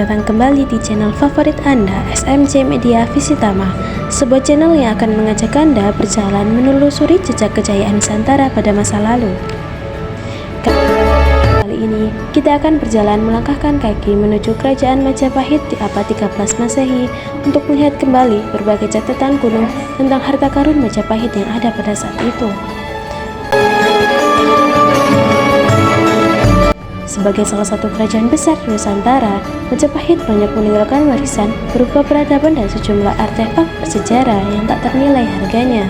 Selamat datang kembali di channel favorit Anda, SMC Media Visitama, sebuah channel yang akan mengajak Anda berjalan menelusuri jejak kejayaan Nusantara pada masa lalu. Kali ini, kita akan berjalan melangkahkan kaki menuju Kerajaan Majapahit di abad 13 Masehi untuk melihat kembali berbagai catatan kuno tentang harta karun Majapahit yang ada pada saat itu. Sebagai salah satu kerajaan besar di Nusantara, Majapahit banyak meninggalkan warisan berupa peradaban dan sejumlah artefak bersejarah yang tak ternilai harganya.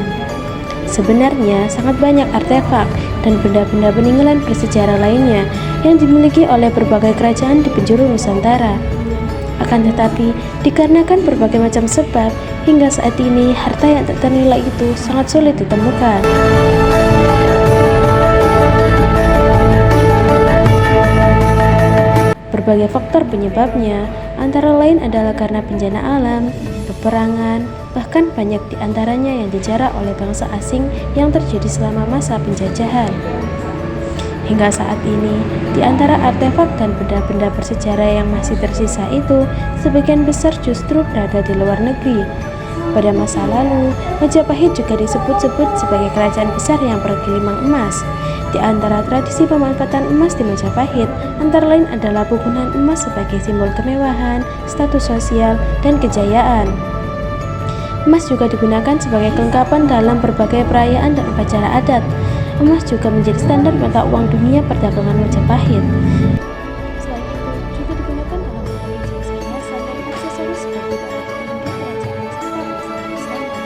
Sebenarnya, sangat banyak artefak dan benda-benda peninggalan bersejarah lainnya yang dimiliki oleh berbagai kerajaan di penjuru Nusantara. Akan tetapi, dikarenakan berbagai macam sebab, hingga saat ini harta yang tak ternilai itu sangat sulit ditemukan. Berbagai faktor penyebabnya, antara lain adalah karena bencana alam, peperangan, bahkan banyak di antaranya yang dijarah oleh bangsa asing yang terjadi selama masa penjajahan. Hingga saat ini, di antara artefak dan benda-benda bersejarah yang masih tersisa itu, sebagian besar justru berada di luar negeri. Pada masa lalu, Majapahit juga disebut-sebut sebagai kerajaan besar yang bergelimang emas. Di antara tradisi pemanfaatan emas di Majapahit, antara lain adalah penggunaan emas sebagai simbol kemewahan, status sosial, dan kejayaan. Emas juga digunakan sebagai kelengkapan dalam berbagai perayaan dan upacara adat. Emas juga menjadi standar mata uang dunia perdagangan Majapahit. Selain itu, juga digunakan dalam berbagai jenis perhiasan dan aksesoris sebagai barang penunjuk kerajaan serta bangsa istana.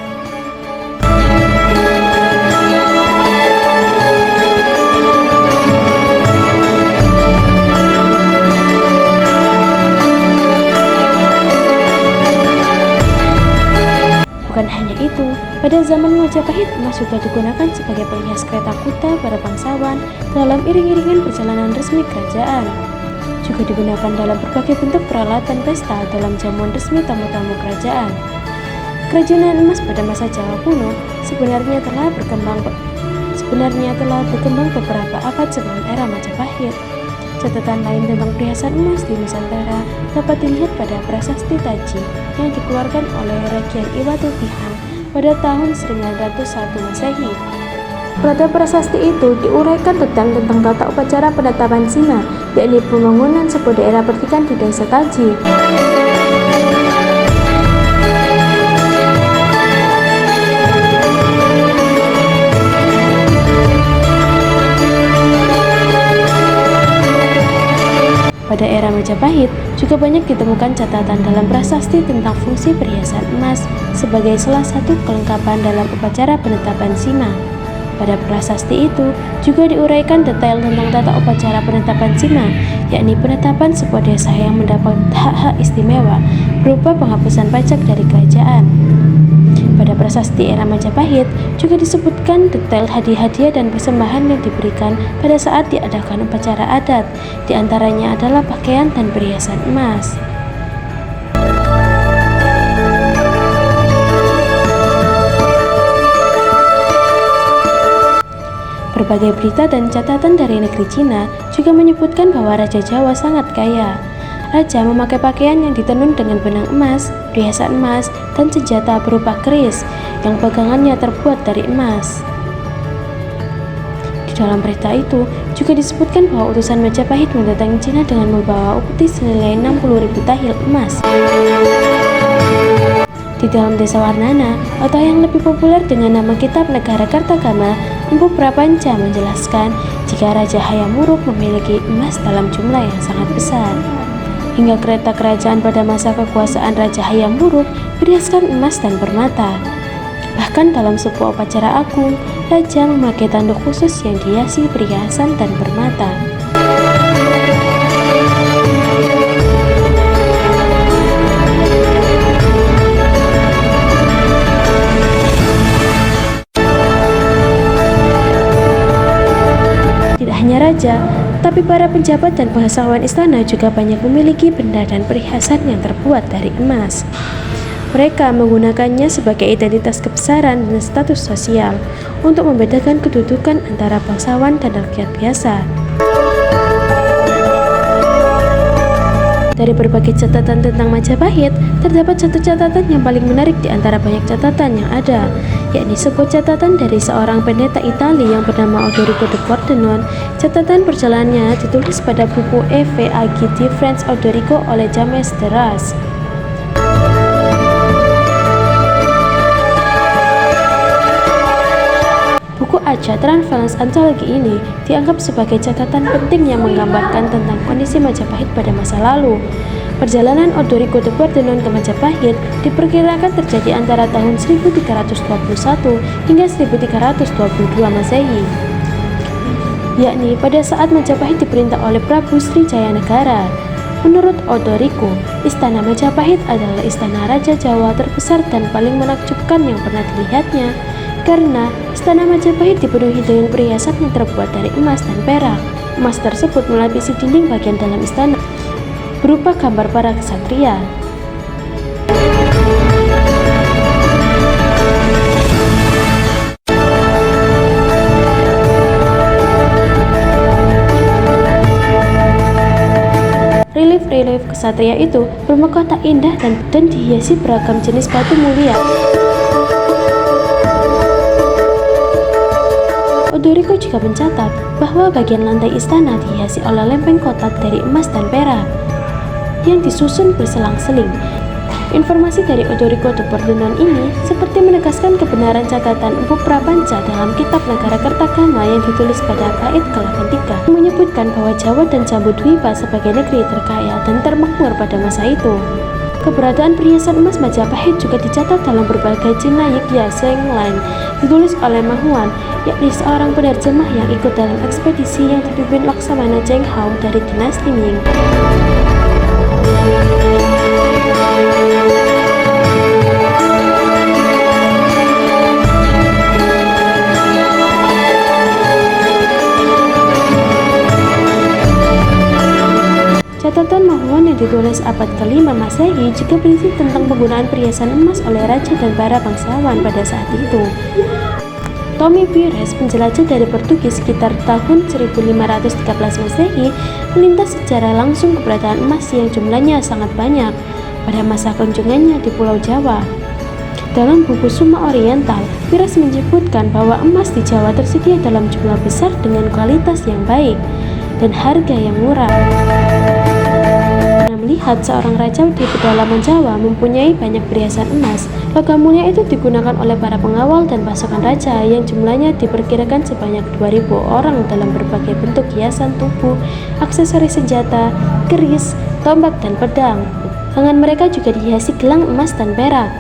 Bukan hanya itu, pada zaman Majapahit emas juga digunakan sebagai penghias kereta kuda para bangsawan dalam iring-iringan perjalanan resmi kerajaan. Juga digunakan dalam berbagai bentuk peralatan pesta dalam jamuan resmi tamu-tamu kerajaan. Kerajinan emas pada masa Jawa kuno sebenarnya telah berkembang beberapa abad sebelum era Majapahit. Catatan lain tentang perhiasan emas di Nusantara dapat dilihat pada prasasti Taji yang dikeluarkan oleh Rakyat Iwatupihang pada tahun 901 Masehi. Pada prasasti itu diuraikan tentang tata upacara penetapan Sina, yakni pembangunan sebuah daerah pertikan di desa Taji. Pada era Majapahit, juga banyak ditemukan catatan dalam prasasti tentang fungsi perhiasan emas sebagai salah satu kelengkapan dalam upacara penetapan Sima. Pada prasasti itu, juga diuraikan detail tentang tata upacara penetapan Sima, yakni penetapan sebuah desa yang mendapat hak-hak istimewa berupa penghapusan pajak dari kerajaan. Pada prasasti era Majapahit juga disebutkan detail hadiah-hadiah dan persembahan yang diberikan pada saat diadakan upacara adat, di antaranya adalah pakaian dan perhiasan emas. Berbagai berita dan catatan dari negeri Cina juga menyebutkan bahwa Raja Jawa sangat kaya. Raja memakai pakaian yang ditenun dengan benang emas, perhiasan emas, dan senjata berupa keris yang pegangannya terbuat dari emas. Di dalam berita itu juga disebutkan bahwa utusan Majapahit mendatangi Cina dengan membawa upeti senilai 60.000 tahil emas. Di dalam desa Warnana, atau yang lebih populer dengan nama Kitab Negara Kartagama, Empu Prapanca menjelaskan jika Raja Hayam Wuruk memiliki emas dalam jumlah yang sangat besar. Hingga kereta kerajaan pada masa kekuasaan Raja Hayam Wuruk berhiaskan emas dan permata. Bahkan dalam sebuah upacara agung, Raja memakai tanduk khusus yang dihiasi perhiasan dan permata. Tidak hanya raja, tapi para pejabat dan bangsawan istana juga banyak memiliki benda dan perhiasan yang terbuat dari emas. Mereka menggunakannya sebagai identitas kebesaran dan status sosial untuk membedakan kedudukan antara bangsawan dan rakyat biasa. Dari berbagai catatan tentang Majapahit, terdapat satu catatan yang paling menarik di antara banyak catatan yang ada, yakni sebuah catatan dari seorang pendeta Italia yang bernama Odorico de Pordenone. Catatan perjalanannya ditulis pada buku Eve Agiti Franz Odorico oleh James Deras. Buku Acca Transvalence Anthology ini dianggap sebagai catatan penting yang menggambarkan tentang kondisi Majapahit pada masa lalu. Perjalanan Odorico de Pordenone ke Majapahit diperkirakan terjadi antara tahun 1321 hingga 1322 Masehi, yakni pada saat Majapahit diperintah oleh Prabu Srijayanegara. Menurut Odorico, istana Majapahit adalah istana Raja Jawa terbesar dan paling menakjubkan yang pernah dilihatnya, karena istana Majapahit dipenuhi dengan perhiasan yang terbuat dari emas dan perak. Emas tersebut melapisi dinding bagian dalam istana, berupa gambar para ksatria. Relief-relief ksatria itu bermahkota indah dan dihiasi beragam jenis batu mulia. Odorico juga mencatat bahwa bagian lantai istana dihiasi oleh lempeng kotak dari emas dan perak yang disusun berselang-seling. Informasi dari Odorico de Pordenone ini seperti menegaskan kebenaran catatan Empu Prapanca dalam kitab Negara Kertagama yang ditulis pada bait ke-83, menyebutkan bahwa Jawa dan Jambudwipa sebagai negeri terkaya dan termakmur pada masa itu. Keberadaan perhiasan emas Majapahit juga dicatat dalam berbagai jinayik Yaseng lain ditulis oleh Mahuan, yakni seorang penerjemah yang ikut dalam ekspedisi yang dipimpin Laksamana Cheng Hao dari dinasti Ming. Catatan Mahuan yang ditulis abad ke-5 Masehi juga berisi tentang penggunaan perhiasan emas oleh raja dan para bangsawan pada saat itu. Tommy Pires, penjelajah dari Portugis sekitar tahun 1513 Masehi, melintas secara langsung keberadaan emas yang jumlahnya sangat banyak pada masa kunjungannya di Pulau Jawa. Dalam buku Summa Oriental, Pires menyebutkan bahwa emas di Jawa tersedia dalam jumlah besar dengan kualitas yang baik dan harga yang murah. Melihat seorang raja di pedalaman Jawa mempunyai banyak perhiasan emas, logam mulia itu digunakan oleh para pengawal dan pasukan raja yang jumlahnya diperkirakan sebanyak 2000 orang dalam berbagai bentuk hiasan tubuh, aksesoris senjata, keris, tombak, dan pedang. Lengan mereka juga dihiasi gelang emas dan perak.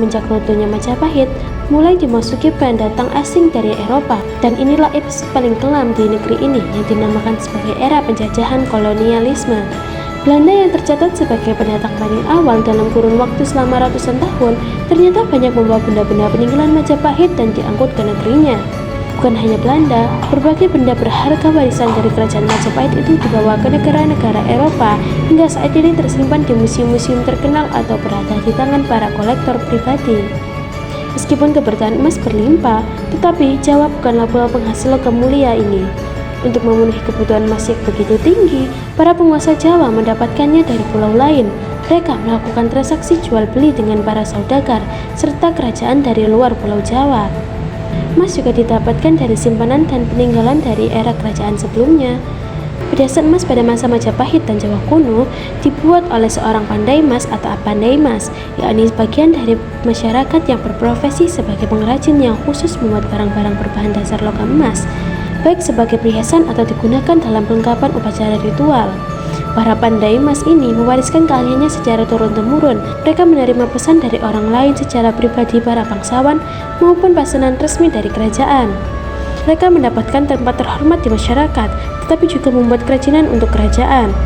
Semenjak runtuhnya Majapahit, mulai dimasuki pendatang asing dari Eropa, dan inilah episode paling kelam di negeri ini yang dinamakan sebagai era penjajahan kolonialisme. Belanda yang tercatat sebagai pendatang paling awal dalam kurun waktu selama ratusan tahun, ternyata banyak membawa benda-benda peninggalan Majapahit dan diangkut ke negerinya. Bukan hanya Belanda, berbagai benda berharga warisan dari kerajaan Majapahit itu dibawa ke negara-negara Eropa hingga saat ini tersimpan di museum-museum terkenal atau berada di tangan para kolektor pribadi. Meskipun keberadaan emas berlimpah, tetapi Jawa bukanlah pulau penghasil logam mulia ini. Untuk memenuhi kebutuhan emas yang begitu tinggi, para penguasa Jawa mendapatkannya dari pulau lain. Mereka melakukan transaksi jual beli dengan para saudagar serta kerajaan dari luar pulau Jawa. Emas juga didapatkan dari simpanan dan peninggalan dari era kerajaan sebelumnya. Perhiasan emas pada masa Majapahit dan Jawa kuno dibuat oleh seorang pandai mas atau pandai mas, yakni bagian dari masyarakat yang berprofesi sebagai pengrajin yang khusus membuat barang-barang berbahan dasar logam emas, baik sebagai perhiasan atau digunakan dalam perlengkapan upacara ritual. Para pandai mas ini mewariskan keahliannya secara turun-temurun. Mereka menerima pesan dari orang lain secara pribadi para bangsawan maupun pesanan resmi dari kerajaan. Mereka mendapatkan tempat terhormat di masyarakat, tetapi juga membuat kerajinan untuk kerajaan.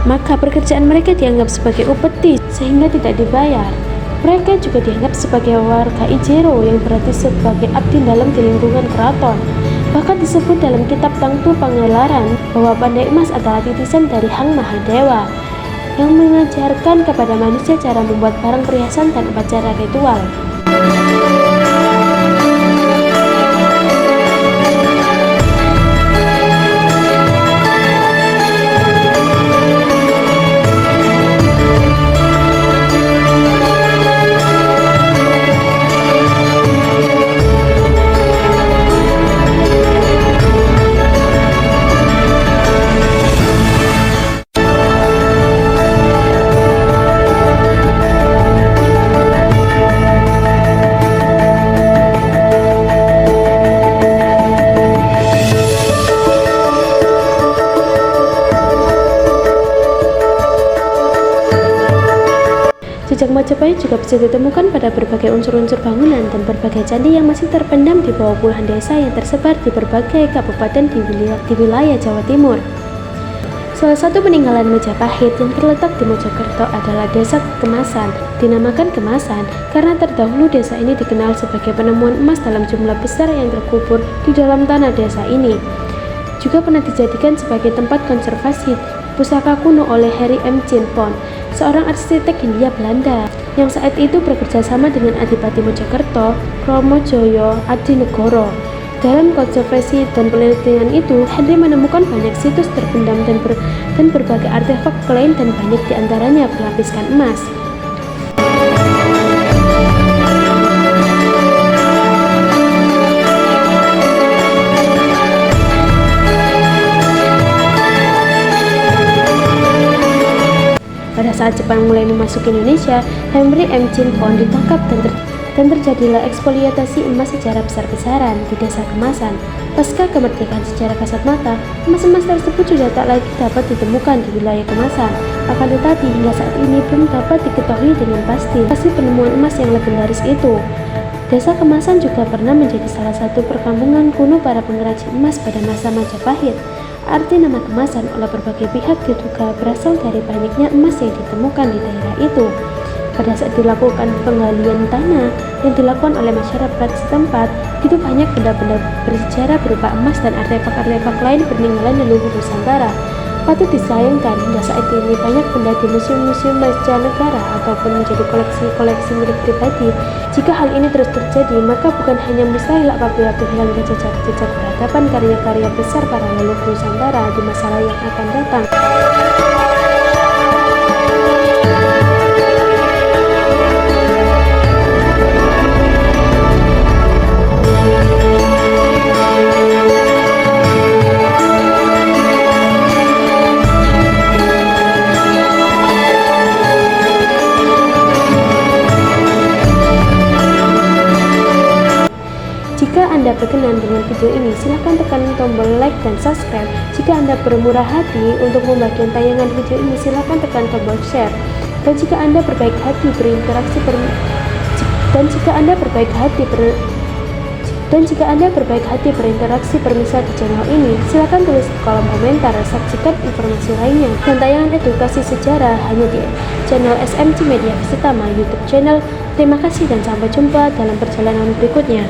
Maka pekerjaan mereka dianggap sebagai upeti sehingga tidak dibayar. Mereka juga dianggap sebagai warga Ijero yang berarti sebagai abdi dalam di lingkungan keraton. Bahkan disebut dalam kitab Tangtu Pangelaran bahwa Pandai Emas adalah titisan dari Hang Mahadewa yang mengajarkan kepada manusia cara membuat barang perhiasan dan upacara ritual. Jejak Majapahit juga bisa ditemukan pada berbagai unsur-unsur bangunan dan berbagai candi yang masih terpendam di bawah puluhan desa yang tersebar di berbagai kabupaten di wilayah Jawa Timur. Salah satu peninggalan Majapahit yang terletak di Mojokerto adalah Desa Kemasan. Dinamakan Kemasan karena terdahulu desa ini dikenal sebagai penemuan emas dalam jumlah besar yang terkubur di dalam tanah desa ini. Juga pernah dijadikan sebagai tempat konservasi pusaka kuno oleh Harry M. Chinpon, seorang arsitek Hindia Belanda yang saat itu bekerja sama dengan Adipati Mojokerto, Romojoyo Adinegoro. Dalam konservasi dan penelitian itu, Henry menemukan banyak situs terpendam dan berbagai artefak lain dan banyak diantaranya berlapiskan emas. Pada saat Jepang mulai memasuki Indonesia, Henry M. Chinpon ditangkap dan terjadilah ekspoliasi emas secara besar-besaran di Desa Kemasan. Pasca kemerdekaan secara kasat mata, emas-emas tersebut sudah tak lagi dapat ditemukan di wilayah Kemasan. Akan tetapi hingga saat ini belum dapat diketahui dengan pasti penemuan emas yang legendaris itu. Desa Kemasan juga pernah menjadi salah satu perkampungan kuno para pengrajin emas pada masa Majapahit. Arti nama Kemasan oleh berbagai pihak diduga berasal dari banyaknya emas yang ditemukan di daerah itu. Pada saat dilakukan penggalian tanah yang dilakukan oleh masyarakat setempat, itu banyak benda-benda bersejarah berupa emas dan artefak-artefak lain peninggalan leluhur Nusantara. Patut disayangkan hingga saat ini banyak benda di museum-museum mancanegara ataupun menjadi koleksi-koleksi milik pribadi. Jika hal ini terus terjadi, maka bukan hanya mustahil apabila hilangnya jejak-jejak peradaban karya-karya besar para leluhur Nusantara di masa yang akan datang. Jika Anda berkenan dengan video ini, silahkan tekan tombol like dan subscribe. Jika Anda bermurah hati untuk membagikan tayangan video ini, silahkan tekan tombol share. Dan jika Anda berbaik hati berinteraksi bermisal di channel ini, silahkan tulis di kolom komentar. Saksikan informasi lainnya dan tayangan edukasi sejarah hanya di channel SMC Media Visitama YouTube channel. Terima kasih dan sampai jumpa dalam perjalanan berikutnya.